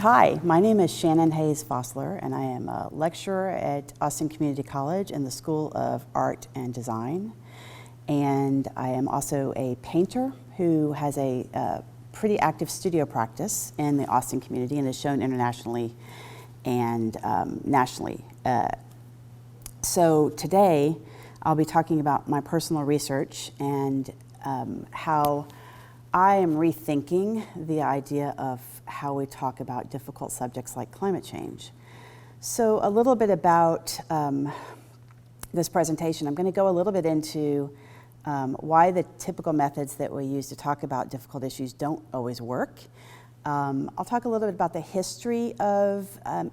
Hi, my name is Shannon Hayes Fossler, and I am a lecturer at Austin Community College in the School of Art and Design. And I am also a painter who has a pretty active studio practice in the Austin community and is shown internationally and nationally. So today I'll be talking about my personal research and how I am rethinking the idea of how we talk about difficult subjects like climate change. So a little bit about this presentation. I'm going to go a little bit into why the typical methods that we use to talk about difficult issues don't always work. I'll talk a little bit about the history of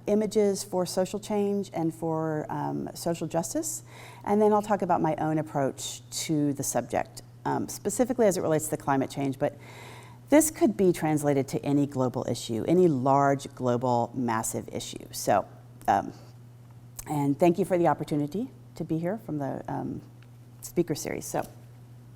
images for social change and for social justice, and then I'll talk about my own approach to the subject, specifically as it relates to climate change, but this could be translated to any global issue, any large, global, massive issue. So, and thank you for the opportunity to be here from the speaker series. So,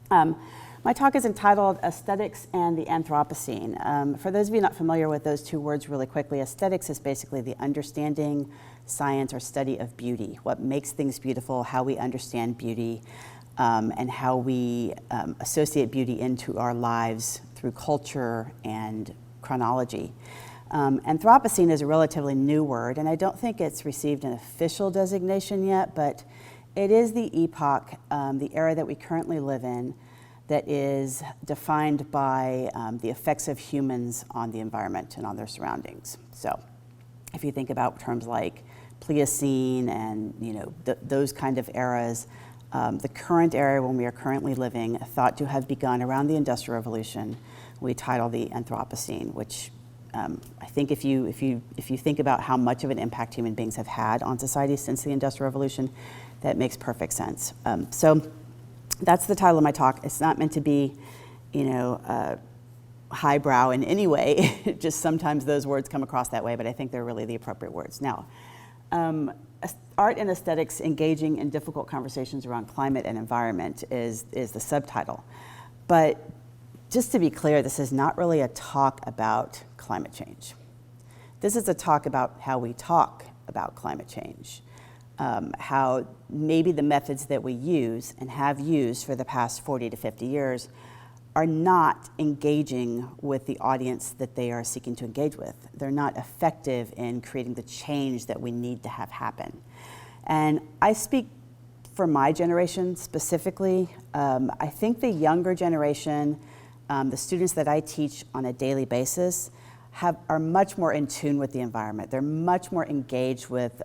my talk is entitled Aesthetics and the Anthropocene. For those of you not familiar with those two words really quickly, aesthetics is basically the understanding, science, or study of beauty, what makes things beautiful, how we understand beauty, and how we associate beauty into our lives through culture and chronology. Anthropocene is a relatively new word, and I don't think it's received an official designation yet, but it is the epoch, the era that we currently live in, that is defined by the effects of humans on the environment and on their surroundings. So if you think about terms like Pliocene and those kind of eras, the current era when we are currently living, thought to have begun around the Industrial Revolution, we title the Anthropocene, which I think if you think about how much of an impact human beings have had on society since the Industrial Revolution, that makes perfect sense. So that's the title of my talk. It's not meant to be, highbrow in any way. Just sometimes those words come across that way, but I think they're really the appropriate words. Now, art and aesthetics engaging in difficult conversations around climate and environment is the subtitle. But just to be clear, this is not really a talk about climate change. This is a talk about how we talk about climate change, how maybe the methods that we use and have used for the past 40 to 50 years are not engaging with the audience that they are seeking to engage with. They're not effective in creating the change that we need to have happen. And I speak for my generation specifically. I think the younger generation, the students that I teach on a daily basis, are much more in tune with the environment. They're much more engaged with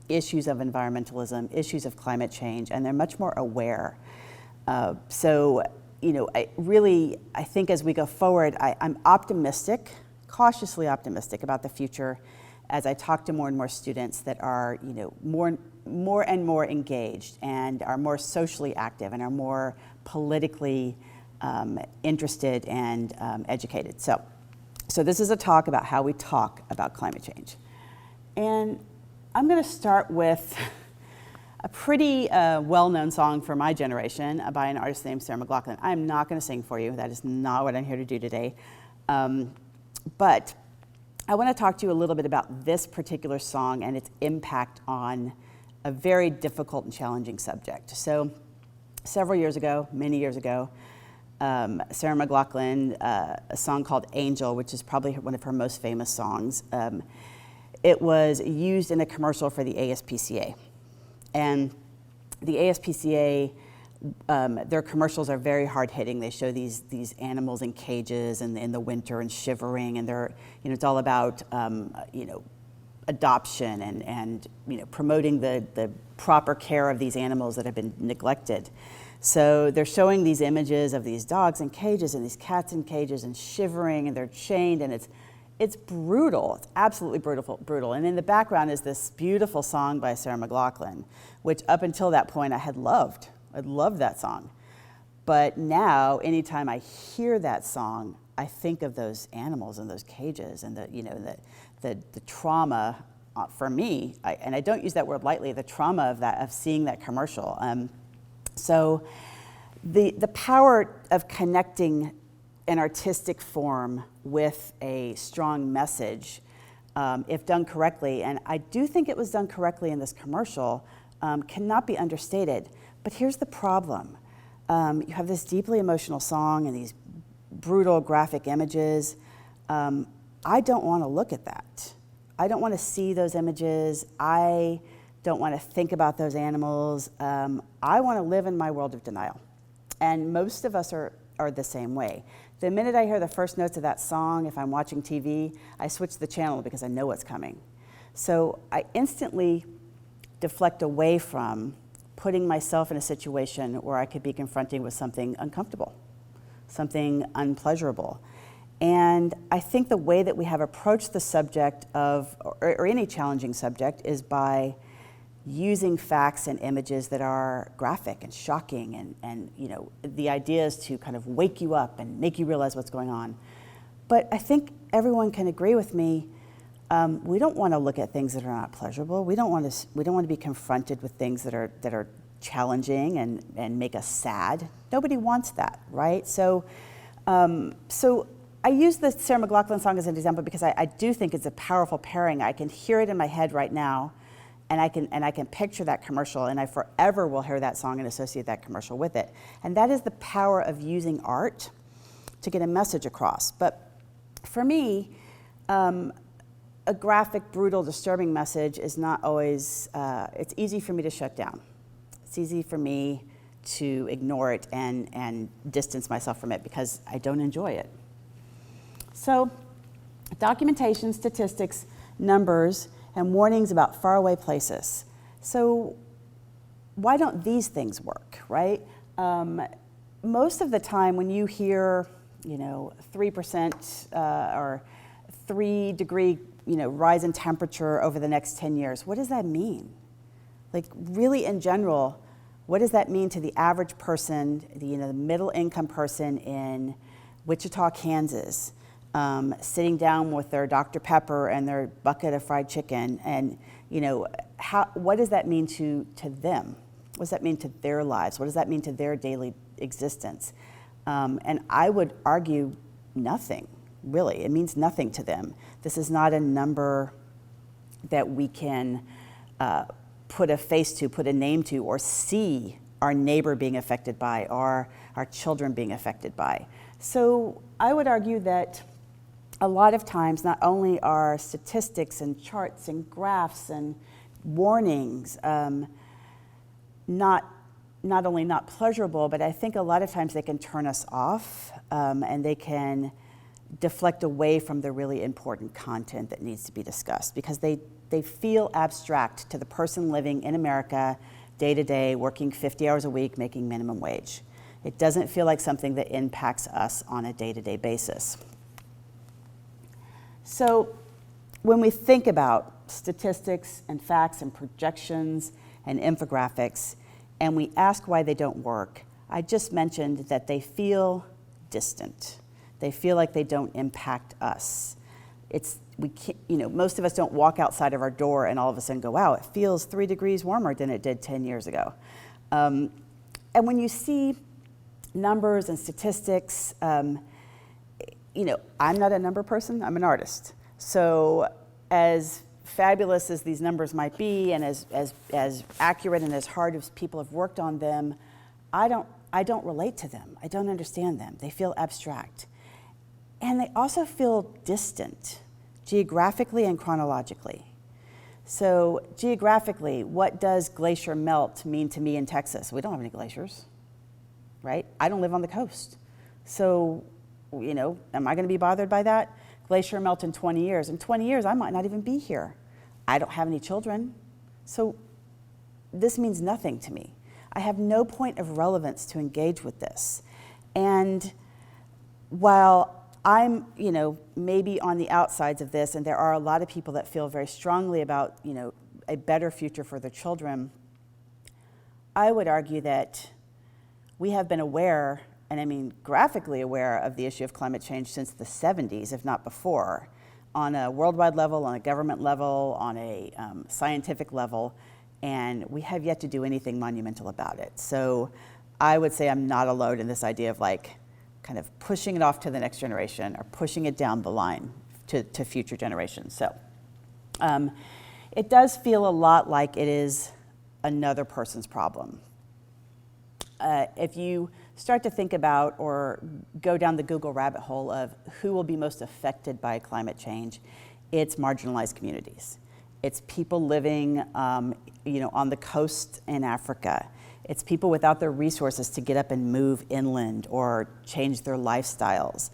issues of environmentalism, issues of climate change, and they're much more aware. I think as we go forward, I'm optimistic, cautiously optimistic about the future as I talk to more and more students that are, more and more engaged and are more socially active and are more politically interested and educated. So this is a talk about how we talk about climate change. And I'm going to start with a pretty well-known song for my generation by an artist named Sarah McLachlan. I'm not going to sing for you. That is not what I'm here to do today. But I want to talk to you a little bit about this particular song and its impact on a very difficult and challenging subject. So several years ago, many years ago, Sarah McLachlan, a song called Angel, which is probably one of her most famous songs, it was used in a commercial for the ASPCA. And the ASPCA, their commercials are very hard-hitting. They show these animals in cages and in the winter and shivering, and they're, it's all about, adoption and promoting the proper care of these animals that have been neglected. So they're showing these images of these dogs in cages and these cats in cages and shivering, and they're chained, and it's brutal. It's absolutely brutal. And in the background is this beautiful song by Sarah McLachlan, which up until that point I had loved. I loved that song. But now, anytime I hear that song, I think of those animals in those cages and the trauma for me, and I don't use that word lightly, the trauma of seeing that commercial. So the power of connecting an artistic form with a strong message if done correctly, and I do think it was done correctly in this commercial, cannot be understated. But here's the problem. You have this deeply emotional song and these brutal graphic images. I don't want to look at that. I don't want to see those images. I don't want to think about those animals. I want to live in my world of denial. And most of us are the same way. The minute I hear the first notes of that song, if I'm watching TV, I switch the channel because I know what's coming. So I instantly deflect away from putting myself in a situation where I could be confronting with something uncomfortable, something unpleasurable. And I think the way that we have approached the subject of, or any challenging subject, is by using facts and images that are graphic and shocking, and you know, the idea is to kind of wake you up and make you realize what's going on. But I think everyone can agree with me, we don't want to look at things that are not pleasurable. We don't want to be confronted with things that are challenging and make us sad. Nobody wants that, right? So I use the Sarah McLachlan song as an example because I do think it's a powerful pairing. I can hear it in my head right now, and I can picture that commercial, and I forever will hear that song and associate that commercial with it. And that is the power of using art to get a message across. But for me, a graphic, brutal, disturbing message is not always, it's easy for me to shut down. It's easy for me to ignore it and distance myself from it because I don't enjoy it. So, documentation, statistics, numbers, and warnings about faraway places. So, why don't these things work, right? Most of the time when you hear, 3% or 3-degree, rise in temperature over the next 10 years, what does that mean? Like, really, in general, what does that mean to the average person, the middle-income person in Wichita, Kansas, sitting down with their Dr. Pepper and their bucket of fried chicken, and what does that mean to them? What does that mean to their lives? What does that mean to their daily existence? And I would argue nothing, really. It means nothing to them. This is not a number that we can put a face to, put a name to, or see our neighbor being affected by, or our children being affected by. So I would argue that a lot of times, not only are statistics and charts and graphs and warnings not only not pleasurable, but I think a lot of times they can turn us off, and they can deflect away from the really important content that needs to be discussed, because they feel abstract to the person living in America day to day, working 50 hours a week, making minimum wage. It doesn't feel like something that impacts us on a day-to-day basis. So when we think about statistics and facts and projections and infographics, and we ask why they don't work, I just mentioned that they feel distant. They feel like they don't impact us. We can't, most of us don't walk outside of our door and all of a sudden go, wow, it feels 3 degrees warmer than it did 10 years ago. And when you see numbers and statistics, I'm not a number person, I'm an artist. So as fabulous as these numbers might be, and as accurate and as hard as people have worked on them, I don't relate to them. I don't understand them. They feel abstract. And they also feel distant, geographically and chronologically. So geographically, what does glacier melt mean to me in Texas? We don't have any glaciers, right? I don't live on the coast. So, am I going to be bothered by that? Glacier melt in 20 years. In 20 years, I might not even be here. I don't have any children. So this means nothing to me. I have no point of relevance to engage with this. And while I'm, maybe on the outsides of this, and there are a lot of people that feel very strongly about, a better future for their children, I would argue that we have been aware, and I mean graphically aware, of the issue of climate change since the 70s, if not before, on a worldwide level, on a government level, on a scientific level, and we have yet to do anything monumental about it. So I would say I'm not alone in this idea of kind of pushing it off to the next generation or pushing it down the line to future generations. So It does feel a lot like it is another person's problem. If you start to think about or go down the Google rabbit hole of who will be most affected by climate change, it's marginalized communities. It's people living on the coast in Africa. It's people without the resources to get up and move inland or change their lifestyles.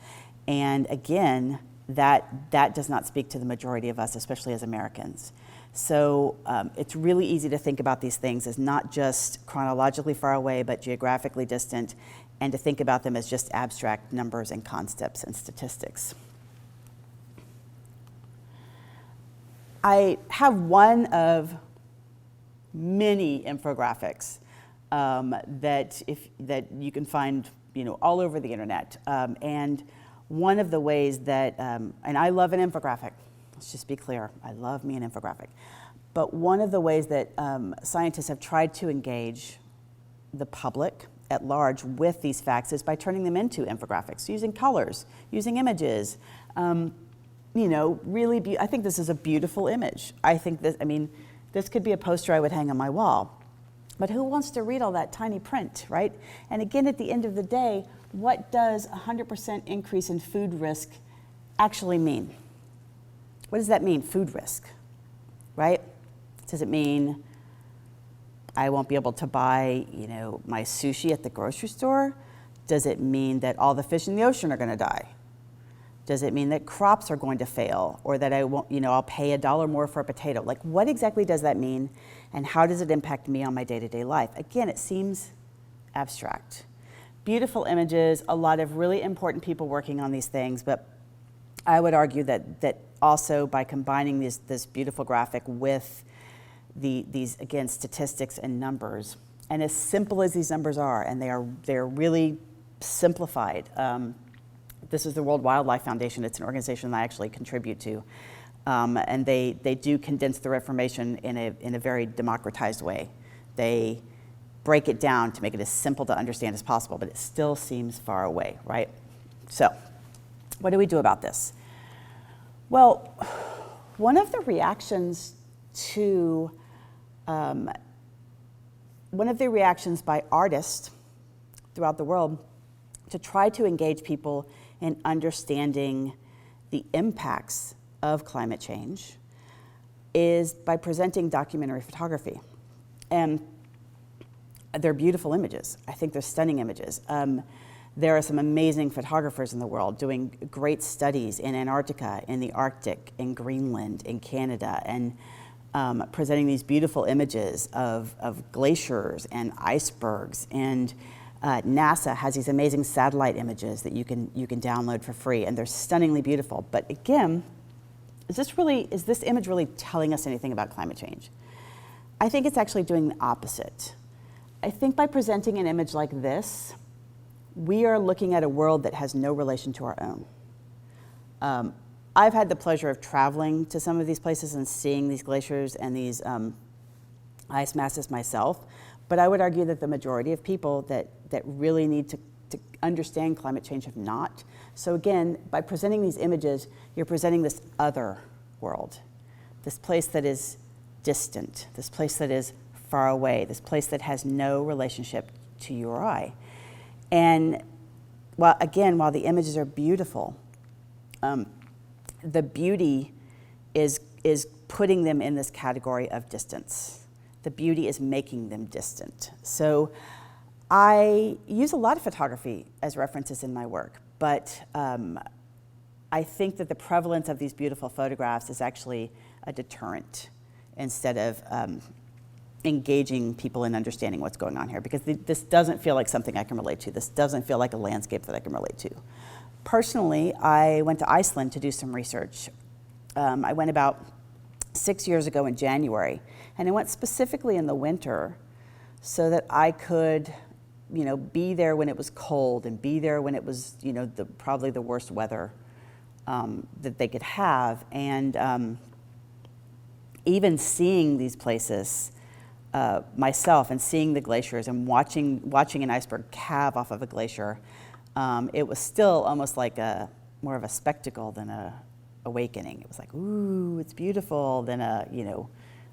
And again, that does not speak to the majority of us, especially as Americans. So it's really easy to think about these things as not just chronologically far away, but geographically distant, and to think about them as just abstract numbers and concepts and statistics. I have one of many infographics that you can find all over the internet. And one of the ways that, and I love an infographic, let's just be clear, I love me an infographic. But one of the ways that scientists have tried to engage the public at large with these facts is by turning them into infographics, using colors, using images. I think this is a beautiful image. I think this could be a poster I would hang on my wall. But who wants to read all that tiny print, right? And again, at the end of the day, what does 100% increase in food risk actually mean? What does that mean, food risk, right? Does it mean I won't be able to buy, my sushi at the grocery store? Does it mean that all the fish in the ocean are going to die? Does it mean that crops are going to fail, or that I won't, I'll pay $1 more for a potato? Like, what exactly does that mean, and how does it impact me on my day-to-day life? Again, it seems abstract. Beautiful images, a lot of really important people working on these things, but I would argue that also by combining this beautiful graphic with these again statistics and numbers, and as simple as these numbers are, and they're really simplified. This is the World Wildlife Foundation. It's an organization that I actually contribute to, and they do condense their information in a very democratized way. They break it down to make it as simple to understand as possible, but it still seems far away, right? So, what do we do about this? Well, one of the reactions by artists throughout the world to try to engage people in understanding the impacts of climate change is by presenting documentary photography. And they're beautiful images. I think they're stunning images. There are some amazing photographers in the world doing great studies in Antarctica, in the Arctic, in Greenland, in Canada, and presenting these beautiful images of glaciers and icebergs. And NASA has these amazing satellite images that you can download for free, and they're stunningly beautiful. But again, is this image really telling us anything about climate change? I think it's actually doing the opposite. I think by presenting an image like this, we are looking at a world that has no relation to our own. I've had the pleasure of traveling to some of these places and seeing these glaciers and these ice masses myself, but I would argue that the majority of people that really need to understand climate change have not. So again, by presenting these images, you're presenting this other world, this place that is distant, this place that is far away, this place that has no relationship to you or I. And while the images are beautiful, the beauty is putting them in this category of distance. The beauty is making them distant. So I use a lot of photography as references in my work, but I think that the prevalence of these beautiful photographs is actually a deterrent instead of engaging people in understanding what's going on here, because this doesn't feel like something I can relate to. This doesn't feel like a landscape that I can relate to. Personally, I went to Iceland to do some research. I went about 6 years ago in January, and I went specifically in the winter so that I could, be there when it was cold and be there when it was, probably the worst weather that they could have. And even seeing these places myself and seeing the glaciers and watching an iceberg calve off of a glacier, it was still almost like more of a spectacle than awakening. It was like, ooh, it's beautiful. Then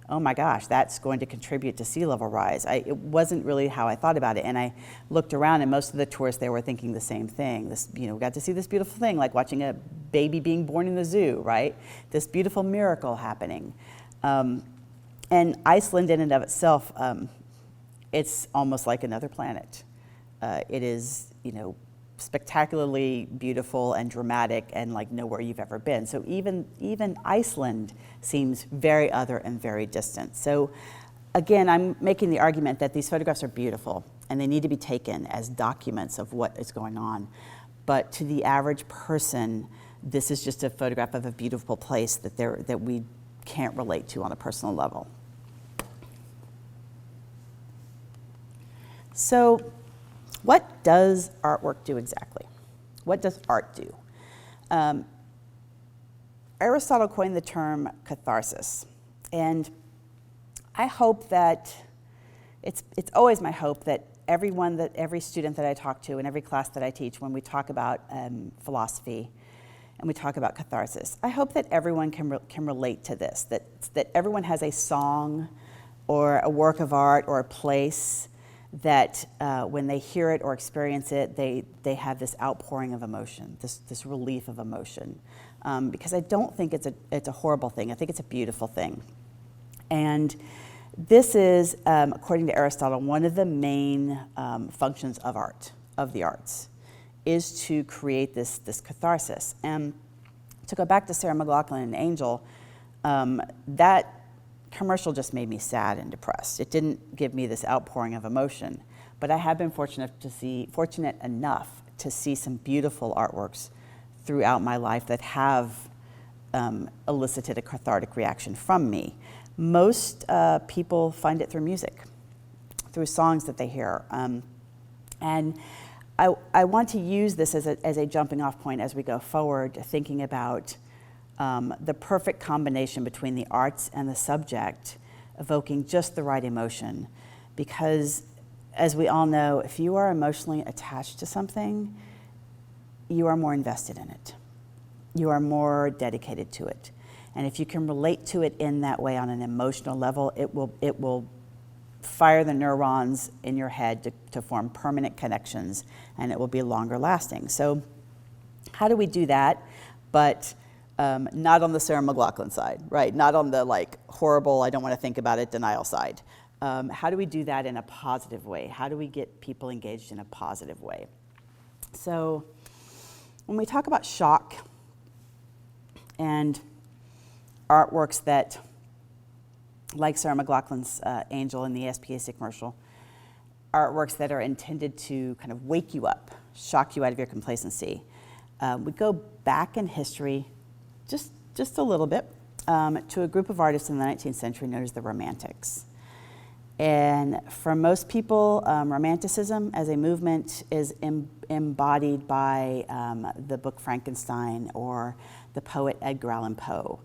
oh my gosh, that's going to contribute to sea level rise. It wasn't really how I thought about it. And I looked around, and most of the tourists there were thinking the same thing. We got to see this beautiful thing, like watching a baby being born in the zoo, right? This beautiful miracle happening. And Iceland in and of itself, it's almost like another planet. It is, spectacularly beautiful and dramatic and like nowhere you've ever been. So even Iceland seems very other and very distant. So again, I'm making the argument that these photographs are beautiful and they need to be taken as documents of what is going on. But to the average person, this is just a photograph of a beautiful place that we can't relate to on a personal level. So what does artwork do exactly? What does art do? Aristotle coined the term catharsis, and I hope that it's always my hope that every student that I talk to in every class that I teach, when we talk about philosophy and we talk about catharsis, I hope that everyone can relate to this, that everyone has a song or a work of art or a place that when they hear it or experience it, they have this outpouring of emotion, this relief of emotion. Because I don't think it's a horrible thing. I think it's a beautiful thing. And this is, according to Aristotle, one of the main functions of art, of the arts, is to create this catharsis. And to go back to Sarah McLachlan and Angel, that commercial just made me sad and depressed. It didn't give me this outpouring of emotion, but I have been fortunate enough to see some beautiful artworks throughout my life that have elicited a cathartic reaction from me. Most people find it through music, through songs that they hear. And I want to use this as a jumping off point as we go forward, thinking about the perfect combination between the arts and the subject, evoking just the right emotion. Because as we all know, if you are emotionally attached to something, you are more invested in it. You are more dedicated to it. And if you can relate to it in that way on an emotional level, it will fire the neurons in your head to form permanent connections, and it will be longer lasting. So how do we do that? But not on the Sarah McLachlan side, right? Not on the horrible, I don't want to think about it, denial side. How do we do that in a positive way? How do we get people engaged in a positive way? So when we talk about shock and artworks that, like Sarah McLachlan's Angel in the SPAC commercial, artworks that are intended to kind of wake you up, shock you out of your complacency, we go back in history just a little bit to a group of artists in the 19th century known as the Romantics. And for most people, Romanticism as a movement is embodied by the book Frankenstein or the poet Edgar Allan Poe.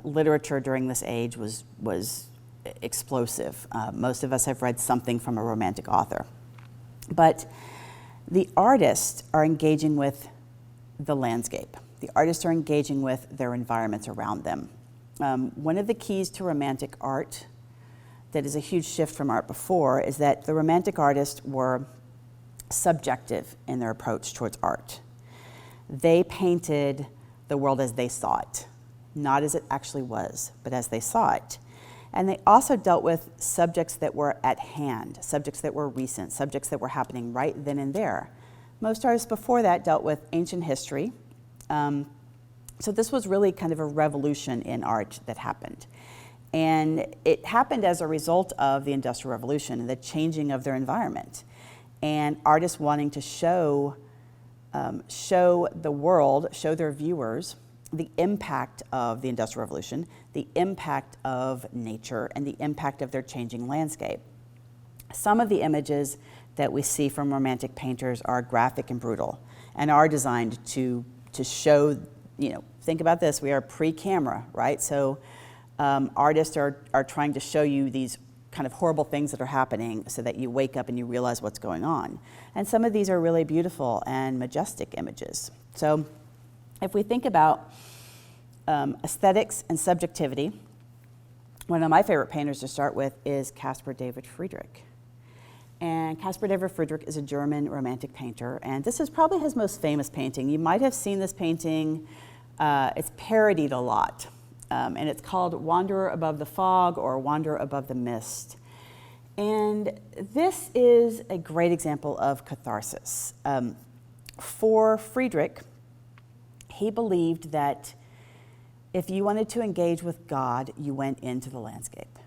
Literature during this age was explosive. Most of us have read something from a Romantic author. But the artists are engaging with the landscape. The artists are engaging with their environments around them. One of the keys to Romantic art that is a huge shift from art before is that the Romantic artists were subjective in their approach towards art. They painted the world as they saw it, not as it actually was, but as they saw it. And they also dealt with subjects that were at hand, subjects that were recent, subjects that were happening right then and there. Most artists before that dealt with ancient history. So this was really kind of a revolution in art that happened. And it happened as a result of the Industrial Revolution and the changing of their environment. And artists wanting to show the world, show their viewers the impact of the Industrial Revolution, the impact of nature, and the impact of their changing landscape. Some of the images that we see from Romantic painters are graphic and brutal and are designed to show, think about this, we are pre-camera, right? So artists are trying to show you these kind of horrible things that are happening so that you wake up and you realize what's going on. And some of these are really beautiful and majestic images. So if we think about aesthetics and subjectivity. One of my favorite painters to start with is Caspar David Friedrich. And Caspar David Friedrich is a German romantic painter, and this is probably his most famous painting. You might have seen this painting. It's parodied a lot, and it's called Wanderer Above the Fog or Wanderer Above the Mist. And this is a great example of catharsis. For Friedrich, he believed that if you wanted to engage with God, you went into the landscape.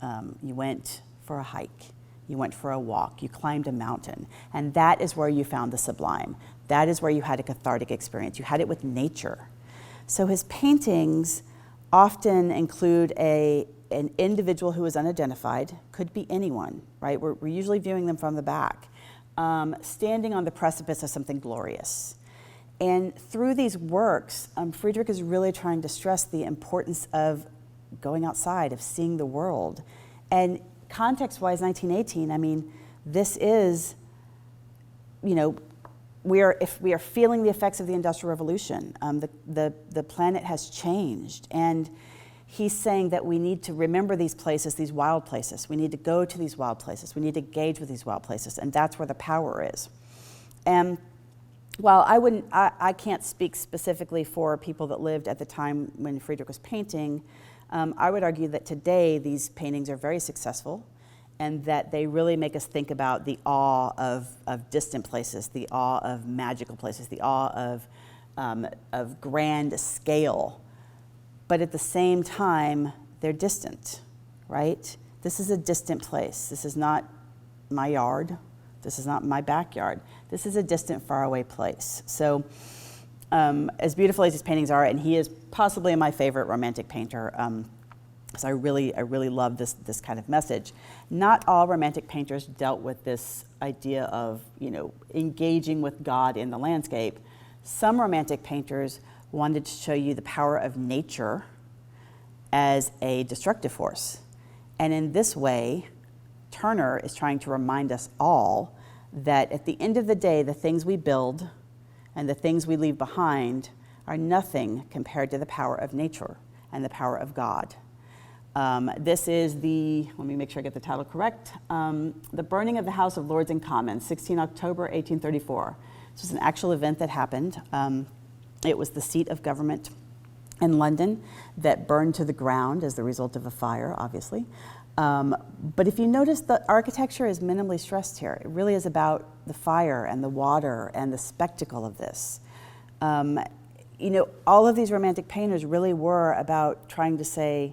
You went for a hike. You went for a walk. You climbed a mountain. And that is where you found the sublime. That is where you had a cathartic experience. You had it with nature. So his paintings often include an individual who is unidentified, could be anyone, right? We're usually viewing them from the back, standing on the precipice of something glorious. And through these works, Friedrich is really trying to stress the importance of going outside, of seeing the world. And context-wise, 1918, I mean, this is, you know, we are feeling the effects of the Industrial Revolution. The planet has changed. And he's saying that we need to remember these places, these wild places. We need to go to these wild places. We need to engage with these wild places. And that's where the power is. And while I can't speak specifically for people that lived at the time when Friedrich was painting, I would argue that today these paintings are very successful and that they really make us think about the awe of distant places, the awe of magical places, the awe of grand scale. But at the same time, they're distant, right? This is a distant place. This is not my yard. This is not my backyard. This is a distant, faraway place. So as beautiful as these paintings are, and he is possibly my favorite romantic painter, so I really love this kind of message. Not all romantic painters dealt with this idea of, you know, engaging with God in the landscape. Some romantic painters wanted to show you the power of nature as a destructive force. And in this way, Turner is trying to remind us all that at the end of the day, the things we build and the things we leave behind are nothing compared to the power of nature and the power of God. This is let me make sure I get the title correct, The Burning of the House of Lords and Commons, 16 October 1834. This was an actual event that happened. It was the seat of government in London that burned to the ground as the result of a fire, obviously. But if you notice, the architecture is minimally stressed here. It really is about the fire and the water and the spectacle of this. You know, all of these romantic painters really were about trying to say,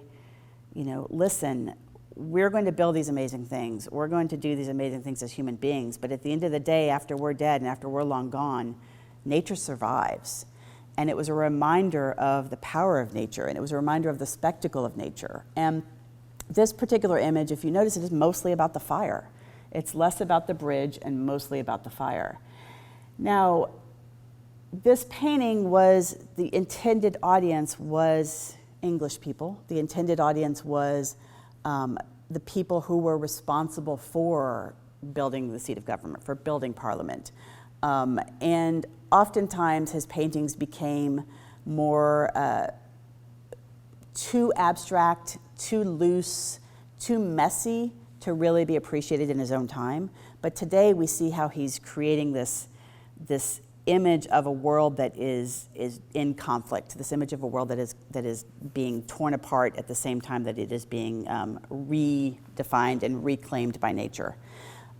you know, listen, we're going to build these amazing things. We're going to do these amazing things as human beings. But at the end of the day, after we're dead and after we're long gone, nature survives. And it was a reminder of the power of nature, and it was a reminder of the spectacle of nature. And this particular image, if you notice, it is mostly about the fire. It's less about the bridge and mostly about the fire. Now, this painting the intended audience was English people. The intended audience was the people who were responsible for building the seat of government, for building Parliament. And oftentimes his paintings became more too abstract, too loose, too messy to really be appreciated in his own time. But today we see how he's creating this image of a world that is in conflict, this image of a world that is being torn apart at the same time that it is being redefined and reclaimed by nature.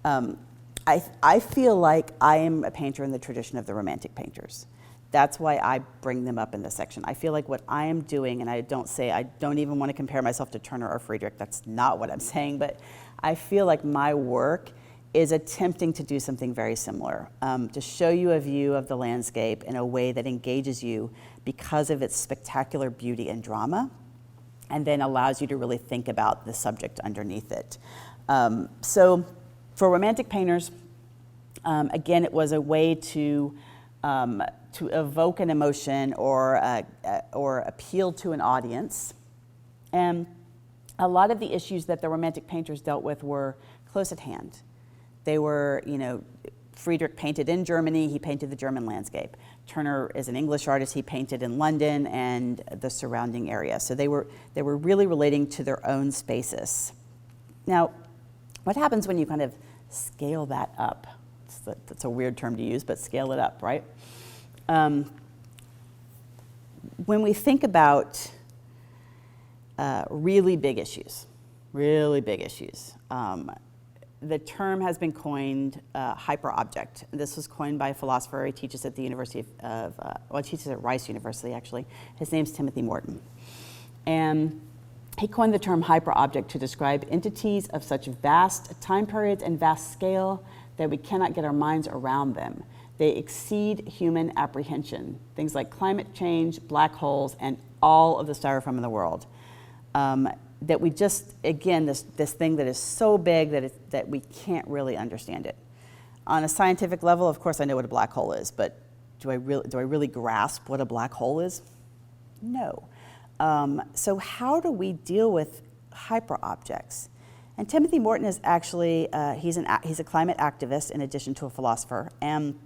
I feel like I am a painter in the tradition of the Romantic painters. That's why I bring them up in this section. I feel like what I am doing, and I don't even want to compare myself to Turner or Friedrich, that's not what I'm saying, but I feel like my work is attempting to do something very similar, to show you a view of the landscape in a way that engages you because of its spectacular beauty and drama, and then allows you to really think about the subject underneath it. So for Romantic painters, again, it was a way to evoke an emotion or appeal to an audience. And a lot of the issues that the Romantic painters dealt with were close at hand. They were, Friedrich painted in Germany, he painted the German landscape. Turner is an English artist, he painted in London and the surrounding area. So they were really relating to their own spaces. Now, what happens when you kind of scale that up? That's a weird term to use, but scale it up, right? When we think about really big issues, the term has been coined hyperobject. This was coined by a philosopher. He teaches at the University of, he teaches at Rice University, actually. His name's Timothy Morton. And he coined the term hyperobject to describe entities of such vast time periods and vast scale that we cannot get our minds around them. They exceed human apprehension. Things like climate change, black holes, and all of the styrofoam in the world. That we just, again, this thing that is so big that we can't really understand it. On a scientific level, of course, I know what a black hole is, but do I really grasp what a black hole is? No. So how do we deal with hyperobjects? And Timothy Morton is actually, he's a climate activist in addition to a philosopher, and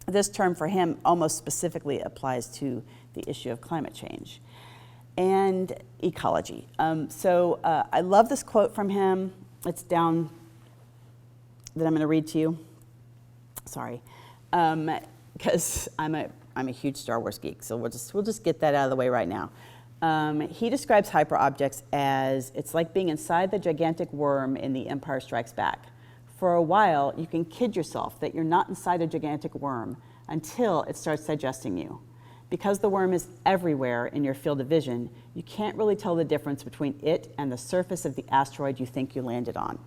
this term for him almost specifically applies to the issue of climate change and ecology. I love this quote from him. It's down that I'm going to read to you. Sorry, because I'm a huge Star Wars geek, so we'll just get that out of the way right now. He describes hyperobjects as it's like being inside the gigantic worm in The Empire Strikes Back. For a while, you can kid yourself that you're not inside a gigantic worm until it starts digesting you. Because the worm is everywhere in your field of vision, you can't really tell the difference between it and the surface of the asteroid you think you landed on.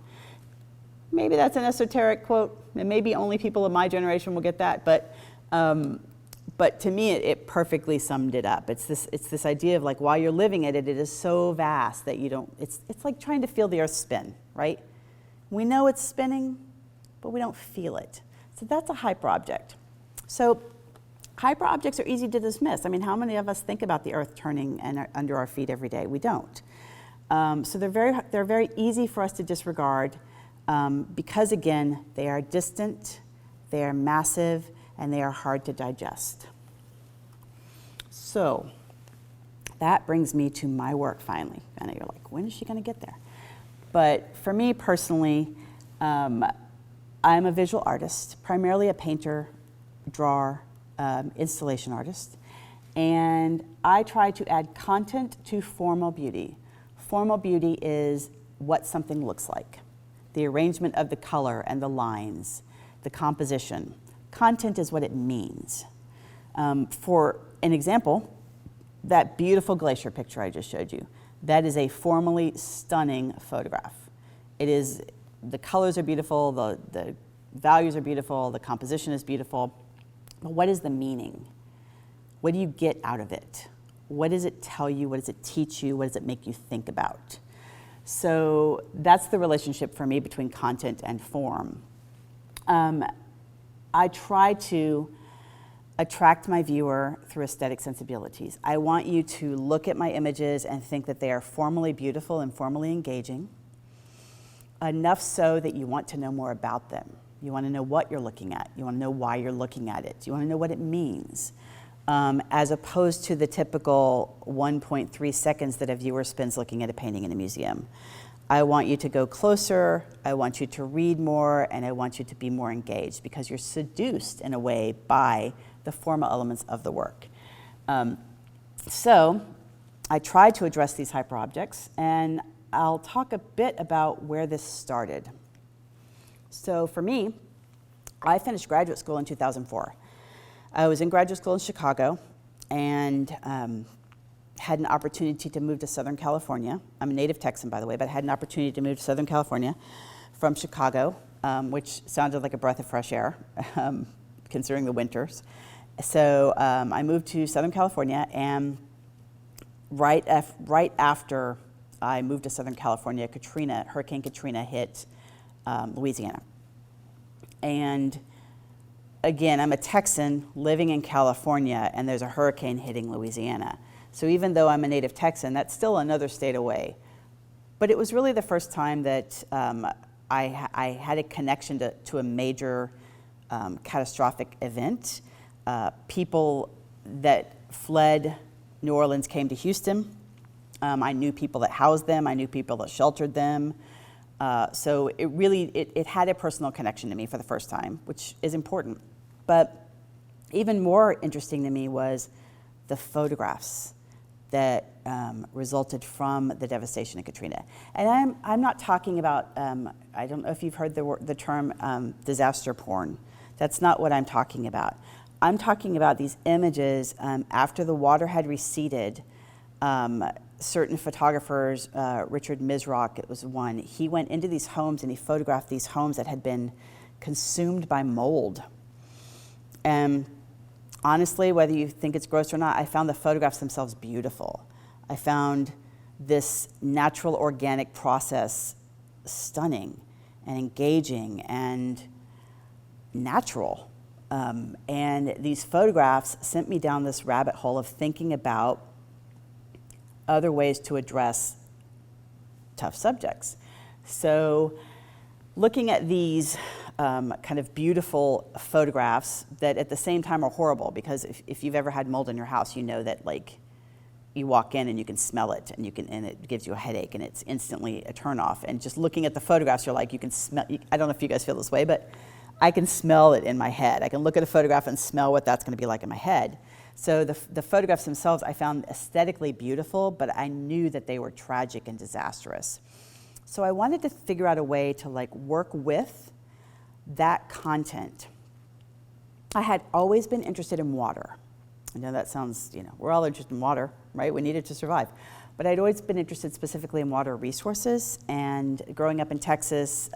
Maybe that's an esoteric quote, and maybe only people of my generation will get that, but to me, it perfectly summed it up. It's this idea of like, while you're living it is so vast that you don't, it's like trying to feel the earth spin, right? We know it's spinning, but we don't feel it. So that's a hyperobject. So hyperobjects are easy to dismiss. I mean, how many of us think about the earth turning and under our feet every day? We don't. So they're very easy for us to disregard because, again, they are distant, they are massive, and they are hard to digest. So that brings me to my work finally. I know you're like, when is she going to get there? But for me personally, I'm a visual artist, primarily a painter, drawer, installation artist, and I try to add content to formal beauty. Formal beauty is what something looks like, the arrangement of the color and the lines, the composition. Content is what it means. For an example, that beautiful glacier picture I just showed you, that is a formally stunning photograph. It is, the colors are beautiful, the values are beautiful, the composition is beautiful, but what is the meaning? What do you get out of it? What does it tell you? What does it teach you? What does it make you think about? So that's the relationship for me between content and form. I try to attract my viewer through aesthetic sensibilities. I want you to look at my images and think that they are formally beautiful and formally engaging, enough so that you want to know more about them. You want to know what you're looking at. You want to know why you're looking at it. You want to know what it means, as opposed to the typical 1.3 seconds that a viewer spends looking at a painting in a museum. I want you to go closer, I want you to read more, and I want you to be more engaged because you're seduced in a way by the formal elements of the work. So I tried to address these hyperobjects, and I'll talk a bit about where this started. So for me, I finished graduate school in 2004. I was in graduate school in Chicago, and had an opportunity to move to Southern California. I'm a native Texan, by the way, but had an opportunity to move to Southern California from Chicago, which sounded like a breath of fresh air, considering the winters. So I moved to Southern California, and right after I moved to Southern California, Hurricane Katrina hit Louisiana. And again, I'm a Texan living in California, and there's a hurricane hitting Louisiana. So even though I'm a native Texan, that's still another state away. But it was really the first time that I had a connection to a major catastrophic event. People that fled New Orleans came to Houston. I knew people that housed them. I knew people that sheltered them. So it really, it had a personal connection to me for the first time, which is important. But even more interesting to me was the photographs that resulted from the devastation of Katrina. And I'm not talking about, I don't know if you've heard the term disaster porn. That's not what I'm talking about. I'm talking about these images after the water had receded. Certain photographers, Richard Misrock, it was one, he went into these homes and he photographed these homes that had been consumed by mold. And honestly, whether you think it's gross or not, I found the photographs themselves beautiful. I found this natural organic process stunning and engaging and natural. And these photographs sent me down this rabbit hole of thinking about other ways to address tough subjects. So looking at these kind of beautiful photographs that at the same time are horrible, because if you've ever had mold in your house, you know that like you walk in and you can smell it and it gives you a headache and it's instantly a turnoff. And just looking at the photographs, you're like, you can smell, I don't know if you guys feel this way, but I can smell it in my head. I can look at a photograph and smell what that's gonna be like in my head. So the photographs themselves I found aesthetically beautiful, but I knew that they were tragic and disastrous. So I wanted to figure out a way to like work with that content. I had always been interested in water. I know that sounds, we're all interested in water, right? We need it to survive. But I'd always been interested specifically in water resources, and growing up in Texas,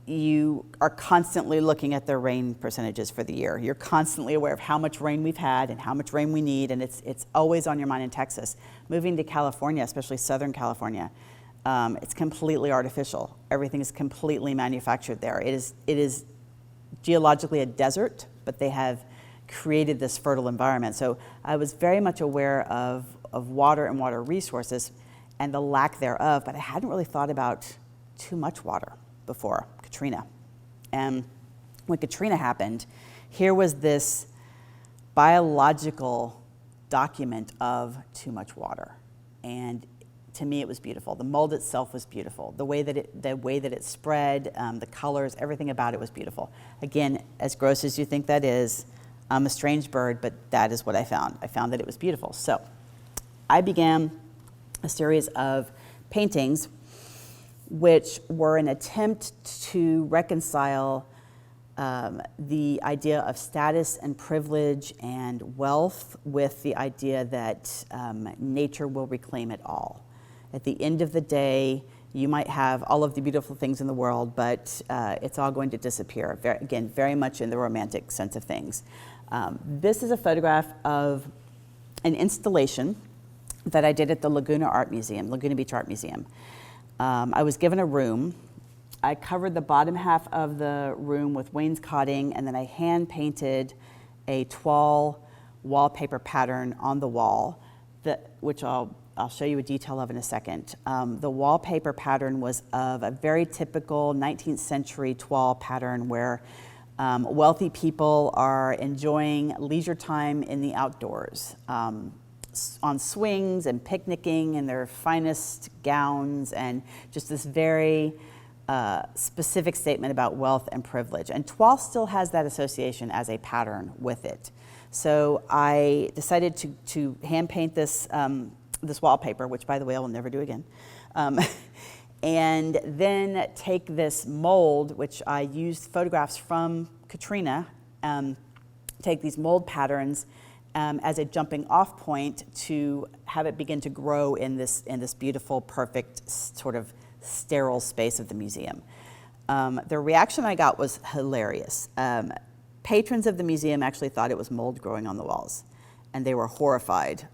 you are constantly looking at the rain percentages for the year. You're constantly aware of how much rain we've had and how much rain we need, and it's always on your mind in Texas. Moving to California, especially Southern California, it's completely artificial. Everything is completely manufactured there. It is geologically a desert, but they have created this fertile environment. So I was very much aware of water and water resources and the lack thereof, but I hadn't really thought about too much water before Katrina. And when Katrina happened, here was this biological document of too much water. And to me, it was beautiful. The mold itself was beautiful. The way that it spread, the colors, everything about it was beautiful. Again, as gross as you think that is, I'm a strange bird, but that is what I found. I found that it was beautiful. So I began a series of paintings which were an attempt to reconcile the idea of status and privilege and wealth with the idea that nature will reclaim it all. At the end of the day, you might have all of the beautiful things in the world, but it's all going to disappear. Again, very much in the romantic sense of things. This is a photograph of an installation that I did at the Laguna Beach Art Museum. I was given a room. I covered the bottom half of the room with wainscoting, and then I hand painted a toile wallpaper pattern on the wall, which I'll show you a detail of in a second. The wallpaper pattern was of a very typical 19th century toile pattern where wealthy people are enjoying leisure time in the outdoors, on swings and picnicking in their finest gowns, and just this very specific statement about wealth and privilege. And toile still has that association as a pattern with it. So I decided to hand paint this wallpaper, which by the way I will never do again, and then take this mold, which I used photographs from Katrina, take these mold patterns as a jumping off point to have it begin to grow in this beautiful, perfect, sort of sterile space of the museum. The reaction I got was hilarious. Patrons of the museum actually thought it was mold growing on the walls, and they were horrified.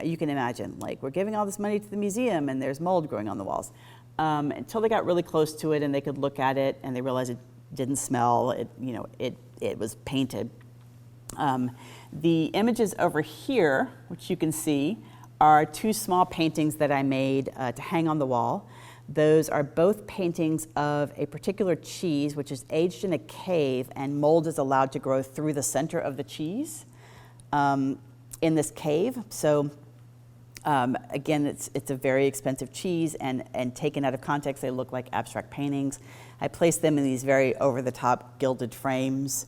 You can imagine, like, we're giving all this money to the museum and there's mold growing on the walls. Until they got really close to it and they could look at it and they realized it didn't smell, it was painted. The images over here, which you can see, are two small paintings that I made to hang on the wall. Those are both paintings of a particular cheese, which is aged in a cave, and mold is allowed to grow through the center of the cheese in this cave. So again, it's a very expensive cheese, and taken out of context, they look like abstract paintings. I placed them in these very over-the-top gilded frames.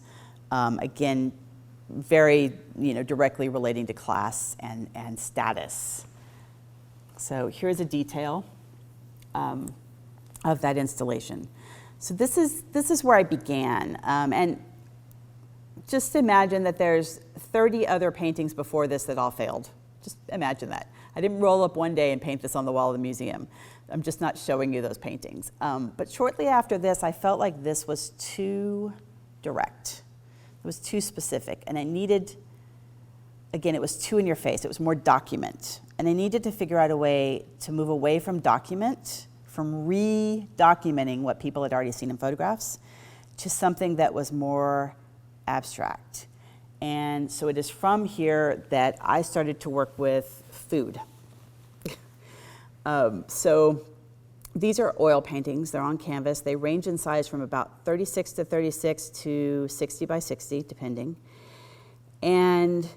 Again, very directly relating to class and status. So here's a detail of that installation. So this is where I began, and just imagine that there's 30 other paintings before this that all failed. Just imagine that. I didn't roll up one day and paint this on the wall of the museum. I'm just not showing you those paintings. But shortly after this, I felt like this was too direct. It was too specific, and I needed, again, it was too in your face. It was more document. And I needed to figure out a way to move away from document, from re-documenting what people had already seen in photographs, to something that was more abstract. And so it is from here that I started to work with food. So these are oil paintings. They're on canvas. They range in size from about 36 to 36 to 60 by 60, depending. And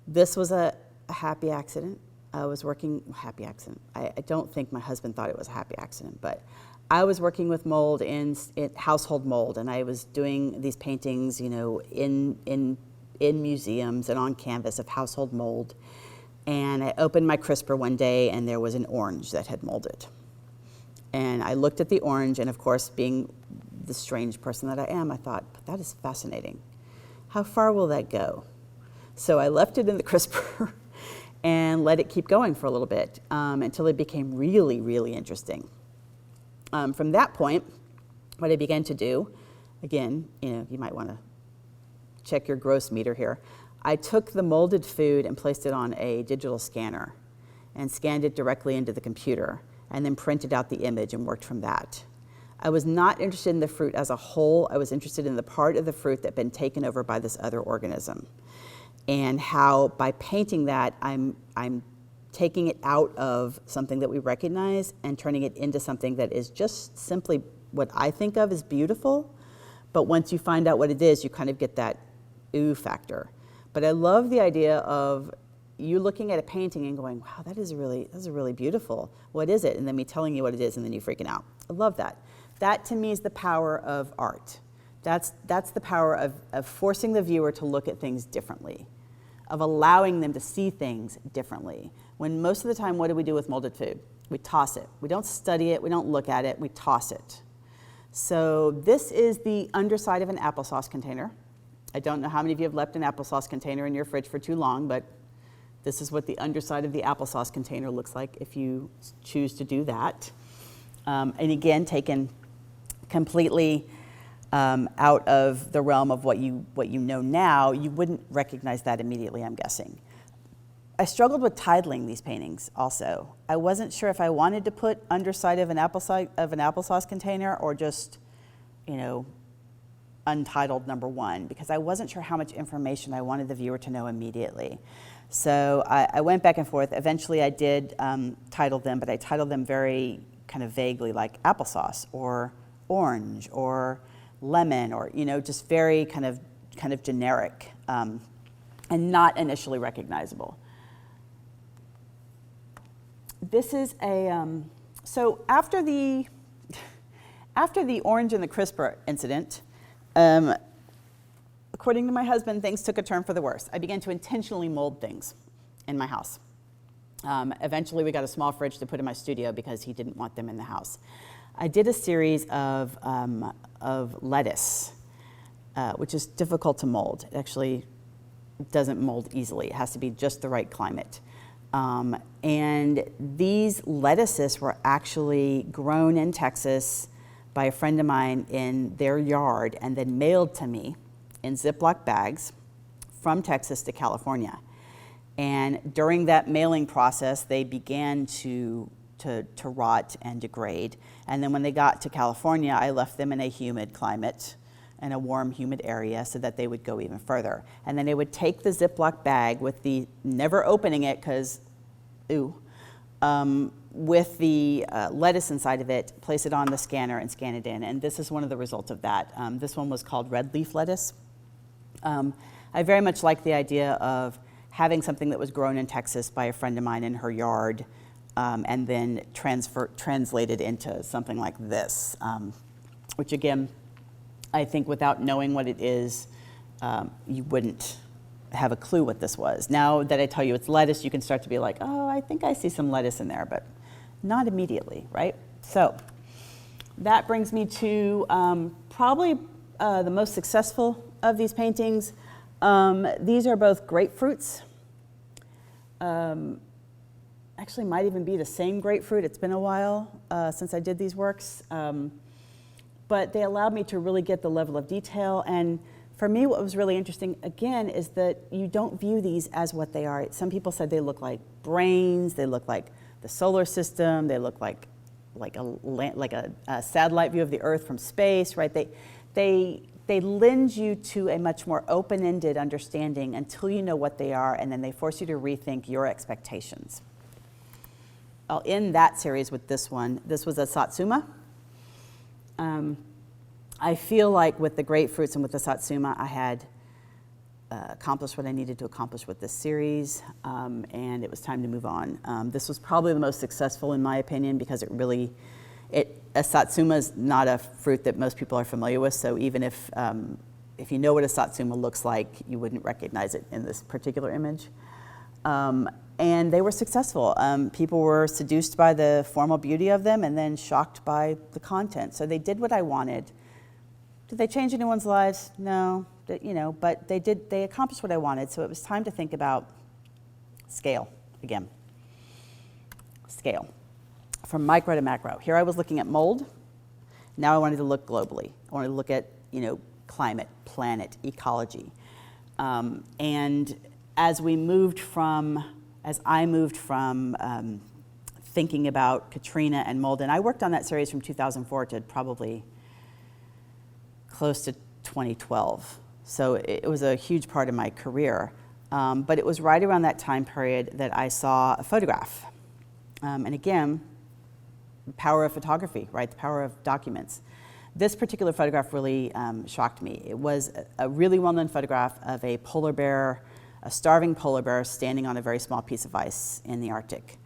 this was a happy accident. I was working, happy accident. I don't think my husband thought it was a happy accident, but I was working with mold in household mold, and I was doing these paintings, in museums and on canvas of household mold. And I opened my crisper one day, and there was an orange that had molded. And I looked at the orange, and of course, being the strange person that I am, I thought, that is fascinating. How far will that go? So I left it in the crisper and let it keep going for a little bit until it became really, really interesting. From that point, what I began to do, again, you might want to check your gross meter here. I took the molded food and placed it on a digital scanner and scanned it directly into the computer, and then printed out the image and worked from that. I was not interested in the fruit as a whole. I was interested in the part of the fruit that had been taken over by this other organism, and how by painting that, I'm taking it out of something that we recognize and turning it into something that is just simply what I think of as beautiful. But once you find out what it is, you kind of get that ooh factor. But I love the idea of you looking at a painting and going, wow, that is really beautiful. What is it? And then me telling you what it is, and then you freaking out. I love that. That to me is the power of art. That's the power of forcing the viewer to look at things differently, of allowing them to see things differently. When most of the time, what do we do with molded food? We toss it. We don't study it. We don't look at it. We toss it. So this is the underside of an applesauce container. I don't know how many of you have left an applesauce container in your fridge for too long, but this is what the underside of the applesauce container looks like if you choose to do that. And again, taken completely out of the realm of what you know now, you wouldn't recognize that immediately, I'm guessing. I struggled with titling these paintings also. I wasn't sure if I wanted to put underside of an applesauce container or just, untitled number 1, because I wasn't sure how much information I wanted the viewer to know immediately. So I went back and forth. Eventually I did title them, but I titled them very kind of vaguely, like applesauce or orange or lemon, or just very kind of generic and not initially recognizable. This is so after the orange and the crisper incident, according to my husband, things took a turn for the worse. I began to intentionally mold things in my house. Eventually, we got a small fridge to put in my studio because he didn't want them in the house. I did a series of lettuce, which is difficult to mold. It actually doesn't mold easily. It has to be just the right climate. And these lettuces were actually grown in Texas by a friend of mine in their yard and then mailed to me in Ziploc bags from Texas to California. And during that mailing process, they began to rot and degrade. And then when they got to California, I left them in a humid climate, in a warm, humid area, so that they would go even further. And then they would take the Ziploc bag with the never opening it because, with the lettuce inside of it, place it on the scanner and scan it in. And this is one of the results of that. This one was called red leaf lettuce. I very much like the idea of having something that was grown in Texas by a friend of mine in her yard, and then translated into something like this, which again, I think without knowing what it is, you wouldn't have a clue what this was. Now that I tell you it's lettuce, you can start to be like, oh, I think I see some lettuce in there, but not immediately, right? So that brings me to probably the most successful of these paintings. These are both grapefruits. Actually might even be the same grapefruit. It's been a while since I did these works. But they allowed me to really get the level of detail. And for me, what was really interesting, again, is that you don't view these as what they are. Some people said they look like brains, they look like the solar system, they look like a satellite view of the Earth from space, right? They lend you to a much more open-ended understanding until you know what they are, and then they force you to rethink your expectations. I'll end that series with this one. This was a Satsuma. I feel like with the grapefruits and with the Satsuma, I had accomplished what I needed to accomplish with this series, and it was time to move on. This was probably the most successful in my opinion because a Satsuma is not a fruit that most people are familiar with, so even if you know what a Satsuma looks like, you wouldn't recognize it in this particular image. And they were successful. People were seduced by the formal beauty of them and then shocked by the content. So they did what I wanted. Did they change anyone's lives? No, but they accomplished what I wanted. So it was time to think about scale again. Scale. From micro to macro. Here I was looking at mold. Now I wanted to look globally. I wanted to look at, climate, planet, ecology. And as I moved from thinking about Katrina and mold, and I worked on that series from 2004 to probably close to 2012. So it was a huge part of my career. But it was right around that time period that I saw a photograph. And again, the power of photography, right? The power of documents. This particular photograph really shocked me. It was a really well-known photograph of a polar bear, a starving polar bear standing on a very small piece of ice in the Arctic.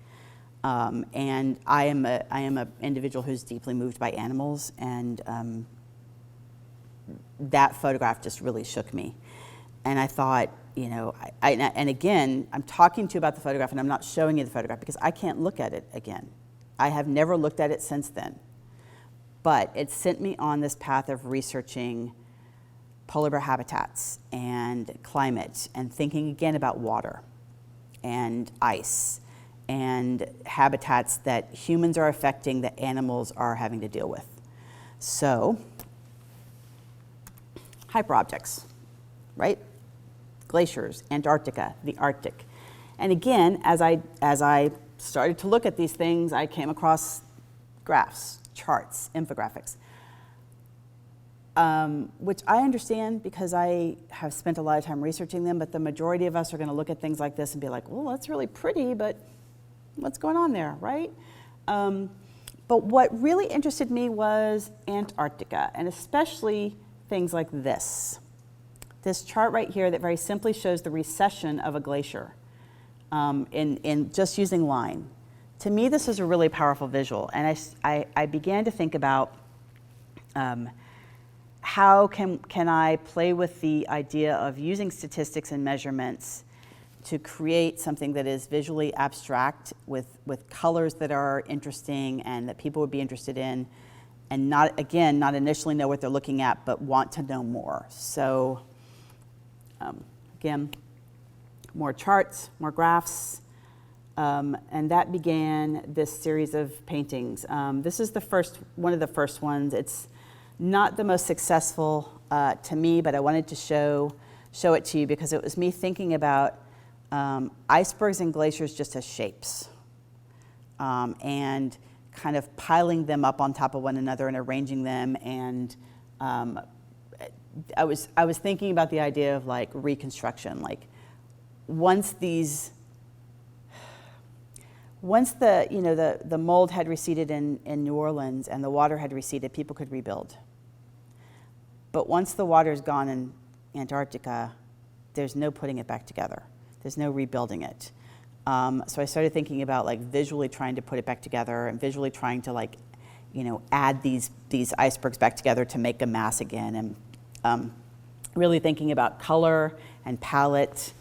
And I am an individual who's deeply moved by animals, and that photograph just really shook me. And I thought, and again, I'm talking to you about the photograph and I'm not showing you the photograph because I can't look at it again. I have never looked at it since then. But it sent me on this path of researching polar bear habitats and climate and thinking again about water and ice and habitats that humans are affecting that animals are having to deal with. So, hyperobjects, right? Glaciers, Antarctica, the Arctic. And again, as I started to look at these things, I came across graphs, charts, infographics, which I understand because I have spent a lot of time researching them, but the majority of us are going to look at things like this and be like, well, that's really pretty, but what's going on there, right? But what really interested me was Antarctica, and especially things like this. This chart right here that very simply shows the recession of a glacier in just using line. To me, this is a really powerful visual, and I began to think about how can I play with the idea of using statistics and measurements to create something that is visually abstract with colors that are interesting and that people would be interested in, and not initially know what they're looking at, but want to know more. So again, more charts, more graphs, and that began this series of paintings. This is one of the first ones. It's not the most successful to me, but I wanted to show it to you because it was me thinking about icebergs and glaciers just as shapes, and kind of piling them up on top of one another and arranging them. And I was thinking about the idea of like reconstruction, like once these once the mold had receded in New Orleans and the water had receded, people could rebuild. But once the water's gone in Antarctica, there's no putting it back together. There's no rebuilding it. So I started thinking about like visually trying to put it back together and visually trying to like, add these icebergs back together to make a mass again, and really thinking about color and palette.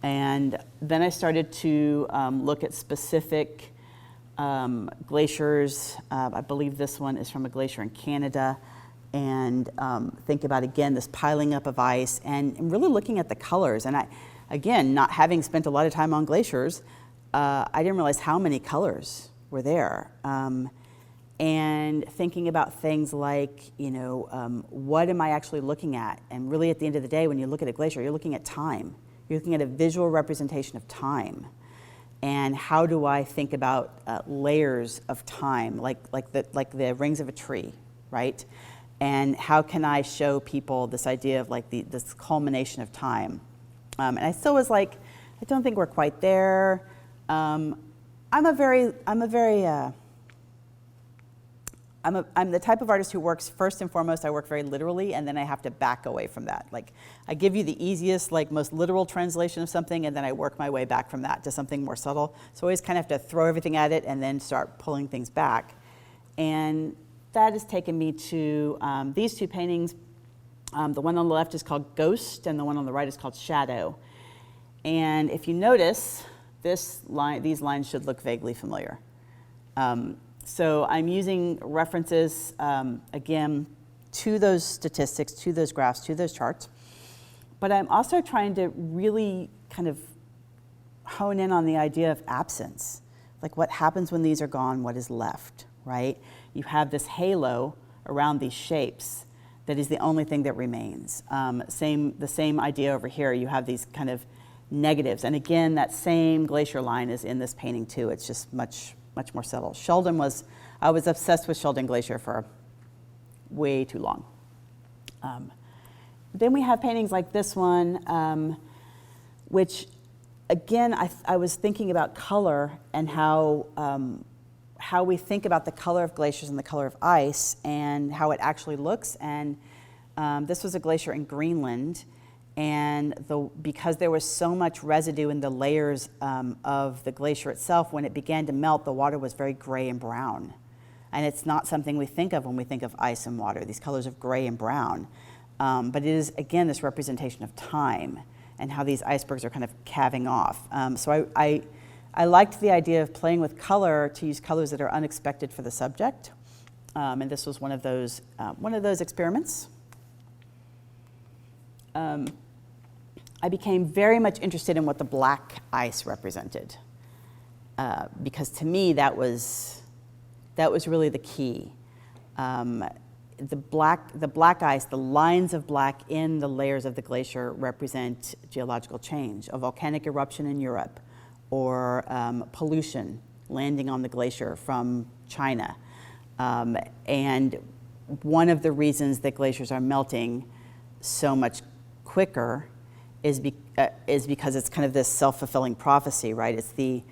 And then I started to look at specific glaciers. I believe this one is from a glacier in Canada. And think about, again, this piling up of ice and really looking at the colors. And again, not having spent a lot of time on glaciers, I didn't realize how many colors were there. And thinking about things like, what am I actually looking at? And really at the end of the day, when you look at a glacier, you're looking at time. You're looking at a visual representation of time. And how do I think about layers of time, like the rings of a tree, right? And how can I show people this idea of like this culmination of time? And I still was like, I don't think we're quite there. I'm the type of artist who works, first and foremost, I work very literally, and then I have to back away from that. Like, I give you the easiest, like most literal translation of something, and then I work my way back from that to something more subtle. So I always kind of have to throw everything at it and then start pulling things back. And that has taken me to these two paintings. The one on the left is called Ghost, and the one on the right is called Shadow. And if you notice, these lines should look vaguely familiar. So I'm using references, again, to those statistics, to those graphs, to those charts. But I'm also trying to really kind of hone in on the idea of absence. Like, what happens when these are gone, what is left, right? You have this halo around these shapes that is the only thing that remains. The same idea over here. You have these kind of negatives. And again, that same glacier line is in this painting too. It's just much more subtle. I was obsessed with Sheldon Glacier for way too long. Then we have paintings like this one, which again, I was thinking about color and how we think about the color of glaciers and the color of ice and how it actually looks. And this was a glacier in Greenland. And because there was so much residue in the layers of the glacier itself, when it began to melt, the water was very gray and brown. And it's not something we think of when we think of ice and water, these colors of gray and brown. But it is, again, this representation of time and how these icebergs are kind of calving off. So I liked the idea of playing with color to use colors that are unexpected for the subject. And this was one of those experiments. I became very much interested in what the black ice represented, because to me that was really the key. The black ice, the lines of black in the layers of the glacier represent geological change, a volcanic eruption in Europe, or pollution landing on the glacier from China. And one of the reasons that glaciers are melting so much quicker is because it's kind of this self-fulfilling prophecy, right? It's the,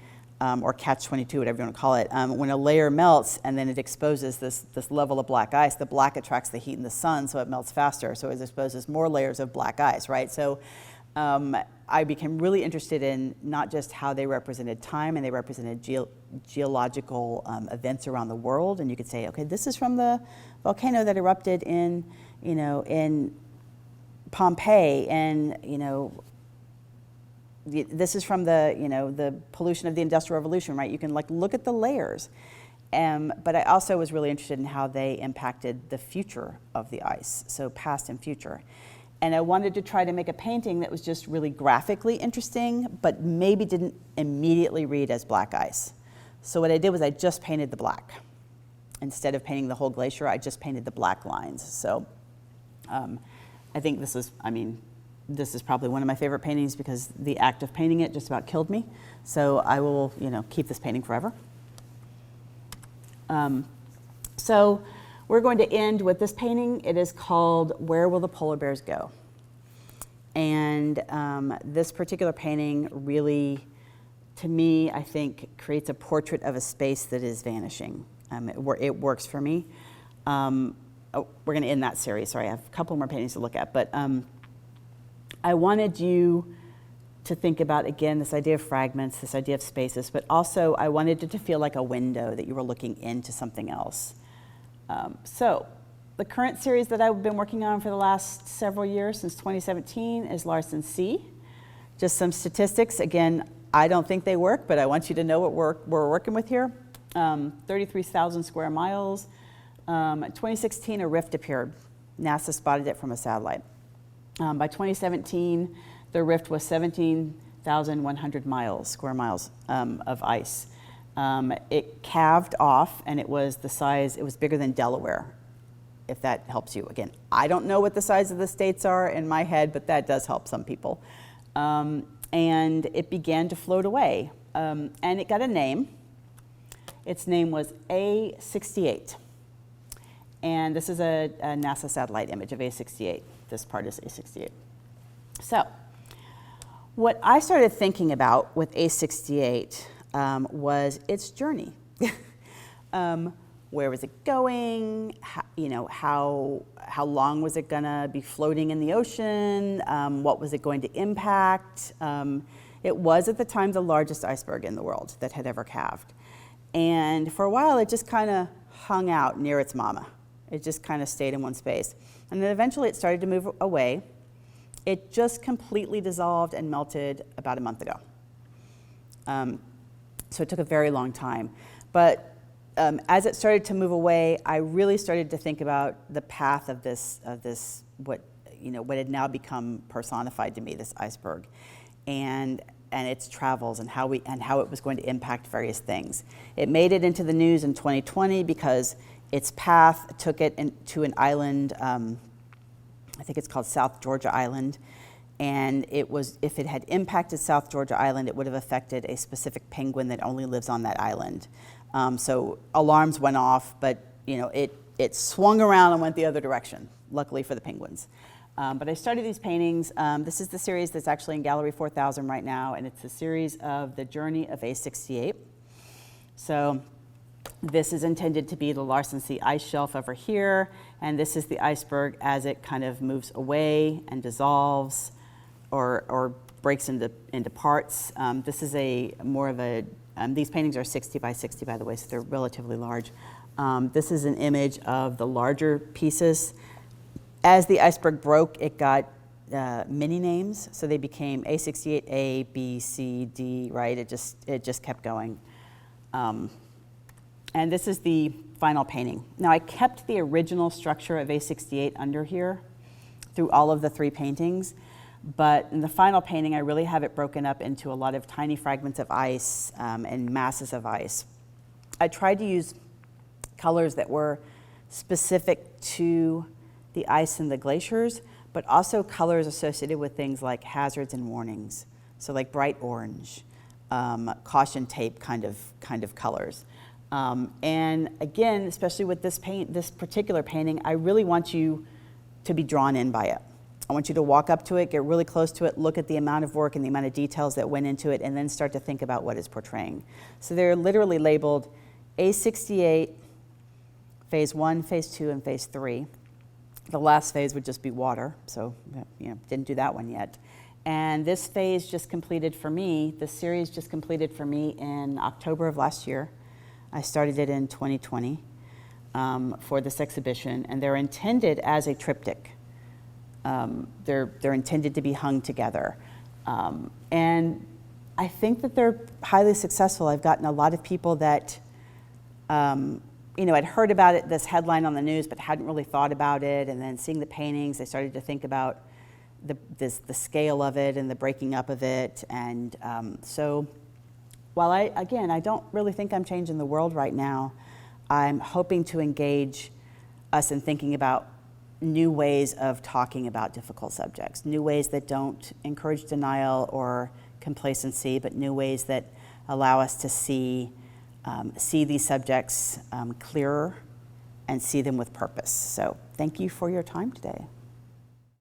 or catch-22, whatever you want to call it. When a layer melts and then it exposes this level of black ice, the black attracts the heat in the sun, so it melts faster. So it exposes more layers of black ice, right? So I became really interested in not just how they represented time, and they represented geological events around the world. And you could say, okay, this is from the volcano that erupted in Pompeii, and this is from the pollution of the Industrial Revolution, right? You can look at the layers, but I also was really interested in how they impacted the future of the ice, so past and future. And I wanted to try to make a painting that was just really graphically interesting, but maybe didn't immediately read as black ice. So what I did was I just painted the black. Instead of painting the whole glacier, I just painted the black lines. So I think this is probably one of my favorite paintings because the act of painting it just about killed me. So I will, keep this painting forever. So we're going to end with this painting. It is called Where Will the Polar Bears Go? And this particular painting really to me, I think, creates a portrait of a space that is vanishing. It works for me. We're going to end that series. Sorry, I have a couple more paintings to look at. But I wanted you to think about, again, this idea of fragments, this idea of spaces, but also I wanted it to feel like a window that you were looking into something else. So the current series that I've been working on for the last several years, since 2017, is Larsen C. Just some statistics. Again, I don't think they work, but I want you to know what we're working with here. 33,000 square miles. In 2016, a rift appeared. NASA spotted it from a satellite. By 2017, the rift was 17,100 square miles of ice. It calved off, and it was bigger than Delaware, if that helps you. Again, I don't know what the size of the states are in my head, but that does help some people. And it began to float away, and it got a name. Its name was A68. And this is a NASA satellite image of A68. This part is A68. So what I started thinking about with A68 was its journey. Where was it going? How long was it gonna be floating in the ocean? What was it going to impact? It was at the time the largest iceberg in the world that had ever calved. And for a while, it just kind of hung out near its mama. It just kind of stayed in one space. And then eventually it started to move away. It just completely dissolved and melted about a month ago. So it took a very long time. But as it started to move away, I really started to think about the path of this what had now become personified to me, this iceberg, and its travels and how it was going to impact various things. It made it into the news in 2020 because its path took it to an island. I think it's called South Georgia Island, and if it had impacted South Georgia Island, it would have affected a specific penguin that only lives on that island. So alarms went off, but it swung around and went the other direction, luckily for the penguins. But I started these paintings. This is the series that's actually in Gallery 4000 right now, and it's a series of the journey of A68. So this is intended to be the Larsen C ice shelf over here, and this is the iceberg as it kind of moves away and dissolves or breaks into parts. This is these paintings are 60 by 60, by the way, so they're relatively large. This is an image of the larger pieces. As the iceberg broke, it got mini names, so they became A68A, B, C, D, right? It just kept going. And this is the final painting. Now, I kept the original structure of A68 under here through all of the three paintings, but in the final painting, I really have it broken up into a lot of tiny fragments of ice and masses of ice. I tried to use colors that were specific to the ice and the glaciers, but also colors associated with things like hazards and warnings. So like bright orange, caution tape kind of colors. And again, especially with this particular painting, I really want you to be drawn in by it. I want you to walk up to it, get really close to it, look at the amount of work and the amount of details that went into it, and then start to think about what it's portraying. So they're literally labeled A68, phase 1, phase 2, and phase 3. The last phase would just be water, so didn't do that one yet. And this phase just completed for me, the series just completed for me in October of last year. I started it in 2020 for this exhibition, and they're intended as a triptych. They're intended to be hung together. And I think that they're highly successful. I've gotten a lot of people that had heard about it, this headline on the news, but hadn't really thought about it. And then seeing the paintings, they started to think about the scale of it and the breaking up of it. And so while I don't really think I'm changing the world right now, I'm hoping to engage us in thinking about new ways of talking about difficult subjects, new ways that don't encourage denial or complacency, but new ways that allow us to see these subjects clearer and see them with purpose. So thank you for your time today.